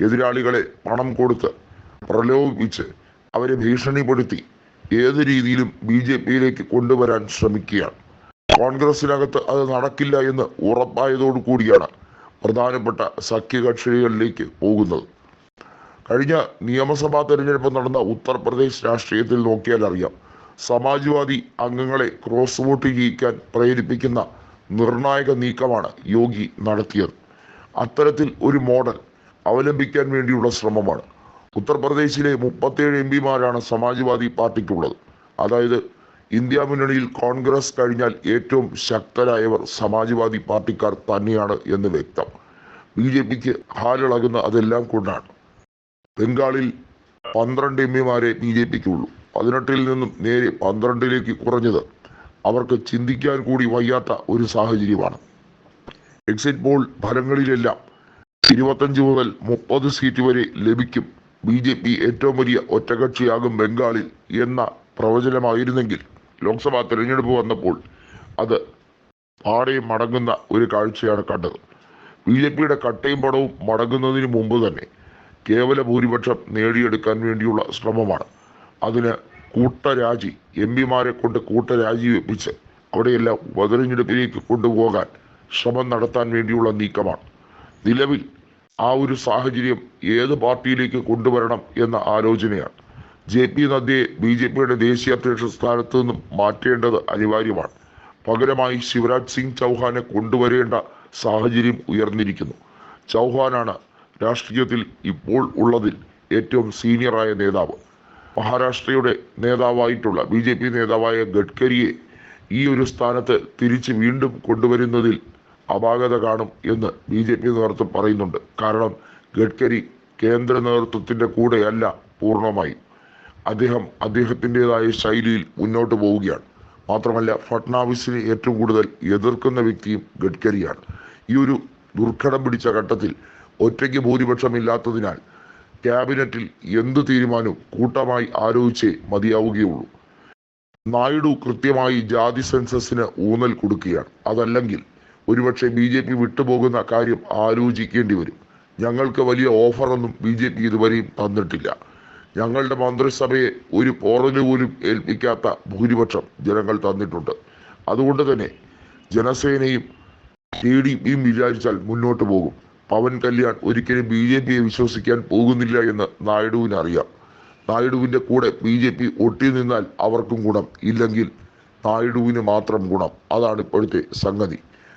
എതിരാളികളെ പണം കൊടുത്ത് പ്രലോഭിപ്പിച്ച് അവരെ ഭീഷണിപ്പെടുത്തി ഏത് രീതിയിലും BJPയിലേക്ക് കൊണ്ടുവരാൻ ശ്രമിക്കുകയാണ്. കോൺഗ്രസിനകത്ത് അത് നടക്കില്ല എന്ന് ഉറപ്പായതോടു കൂടിയാണ് പ്രധാനപ്പെട്ട സഖ്യകക്ഷികളിലേക്ക് പോകുന്നത്. കഴിഞ്ഞ നിയമസഭാ തെരഞ്ഞെടുപ്പ് നടന്ന ഉത്തർപ്രദേശ് രാഷ്ട്രീയത്തിൽ നോക്കിയാൽ അറിയാം, സമാജ്വാദി അംഗങ്ങളെ ക്രോസ് വോട്ട് ചെയ്യിക്കാൻ പ്രേരിപ്പിക്കുന്ന നിർണായക നീക്കമാണ് യോഗി നടത്തിയത്. അത്തരത്തിൽ ഒരു മോഡൽ അവലംബിക്കാൻ വേണ്ടിയുള്ള ശ്രമമാണ്. ഉത്തർപ്രദേശിലെ 37 MP സമാജ്വാദി പാർട്ടിക്കുള്ളത്. അതായത് ഇന്ത്യ മുന്നണിയിൽ കോൺഗ്രസ് കഴിഞ്ഞാൽ ഏറ്റവും ശക്തരായവർ സമാജ്വാദി പാർട്ടിക്കാർ തന്നെയാണ് എന്ന് വ്യക്തം. BJPക്ക് ഹാലിളകുന്ന അതെല്ലാം കൊണ്ടാണ്. ബംഗാളിൽ 12 MP BJPക്കുള്ളൂ. 18-ൽ നിന്നും നേരെ 12-ലേക്ക് കുറഞ്ഞത് അവർക്ക് ചിന്തിക്കാൻ കൂടി വയ്യാത്ത ഒരു സാഹചര്യമാണ്. എക്സിറ്റ് പോൾ ഫലങ്ങളിലെല്ലാം 25 മുതൽ 30 സീറ്റ് വരെ ലഭിക്കും, BJP ഏറ്റവും വലിയ ഒറ്റകക്ഷിയാകും ബംഗാളിൽ എന്ന പ്രവചനമായിരുന്നെങ്കിൽ ലോക്സഭാ തെരഞ്ഞെടുപ്പ് വന്നപ്പോൾ അത് പാടെ മടങ്ങുന്ന ഒരു കാഴ്ചയാണ് കണ്ടത്. BJPയുടെ കട്ടയും പടവും മടങ്ങുന്നതിന് മുമ്പ് തന്നെ കേവല ഭൂരിപക്ഷം നേടിയെടുക്കാൻ വേണ്ടിയുള്ള ശ്രമമാണ്. അതിന് കൂട്ടരാജി, MP കൊണ്ട് കൂട്ടരാജി വെപ്പിച്ച് അവിടെയെല്ലാം ഉപതെരഞ്ഞെടുപ്പിലേക്ക് കൊണ്ടുപോകാൻ ശ്രമം നടത്താൻ വേണ്ടിയുള്ള നീക്കമാണ്. നിലവിൽ ആ ഒരു സാഹചര്യം ഏത് പാർട്ടിയിലേക്ക് കൊണ്ടുവരണം എന്ന ആലോചനയാണ്. JP നദ്ദയെ BJPയുടെ ദേശീയ അധ്യക്ഷ സ്ഥാനത്ത് നിന്നും മാറ്റേണ്ടത് അനിവാര്യമാണ്. പകരമായി ശിവരാജ് സിംഗ് ചൗഹാനെ കൊണ്ടുവരേണ്ട സാഹചര്യം ഉയർന്നിരിക്കുന്നു. ചൗഹാനാണ് രാഷ്ട്രീയത്തിൽ ഇപ്പോൾ ഉള്ളതിൽ ഏറ്റവും സീനിയറായ നേതാവ്. മഹാരാഷ്ട്രയുടെ നേതാവായിട്ടുള്ള BJP നേതാവായ ഗഡ്കരിയെ ഈ ഒരു സ്ഥാനത്ത് തിരിച്ച് വീണ്ടും കൊണ്ടുവരുന്നതിൽ അപാകത കാണും എന്ന് BJP നേതൃത്വം പറയുന്നുണ്ട്. കാരണം ഗഡ്കരി കേന്ദ്ര നേതൃത്വത്തിൻ്റെ കൂടെയല്ല പൂർണ്ണമായും. അദ്ദേഹത്തിൻ്റെതായ ശൈലിയിൽ മുന്നോട്ട് പോവുകയാണ്. മാത്രമല്ല ഫട്നാവിസിനെ ഏറ്റവും കൂടുതൽ എതിർക്കുന്ന വ്യക്തിയും ഗഡ്കരിയാണ്. ഈ ഒരു ദുർഘടം പിടിച്ച ഘട്ടത്തിൽ ഒറ്റയ്ക്ക് ഭൂരിപക്ഷമില്ലാത്തതിനാൽ ക്യാബിനറ്റിൽ എന്ത് തീരുമാനവും കൂട്ടമായി ആലോചിച്ചേ മതിയാവുകയുള്ളൂ. നായിഡു കൃത്യമായി ജാതി സെൻസസിന് ഊന്നൽ കൊടുക്കുകയാണ്. അതല്ലെങ്കിൽ ഒരുപക്ഷെ BJP വിട്ടുപോകുന്ന കാര്യം ആലോചിക്കേണ്ടി വരും. ഞങ്ങൾക്ക് വലിയ ഓഫറൊന്നും BJP ഇതുവരെയും തന്നിട്ടില്ല. ഞങ്ങളുടെ മന്ത്രിസഭയെ ഒരു പോറല് പോലും ഏൽപ്പിക്കാത്ത ഭൂരിപക്ഷം ജനങ്ങൾ തന്നിട്ടുണ്ട്. അതുകൊണ്ട് തന്നെ ജനസേനയും TDPയും വിചാരിച്ചാൽ മുന്നോട്ട് പോകും. പവൻ കല്യാൺ ഒരിക്കലും BJPയെ വിശ്വസിക്കാൻ പോകുന്നില്ല എന്ന് നായിഡുവിന് അറിയാം. നായിഡുവിൻ്റെ കൂടെ BJP ഒട്ടി നിന്നാൽ അവർക്കും ഗുണം, ഇല്ലെങ്കിൽ നായിഡുവിന് മാത്രം ഗുണം. അതാണ് ഇപ്പോഴത്തെ സംഗതി.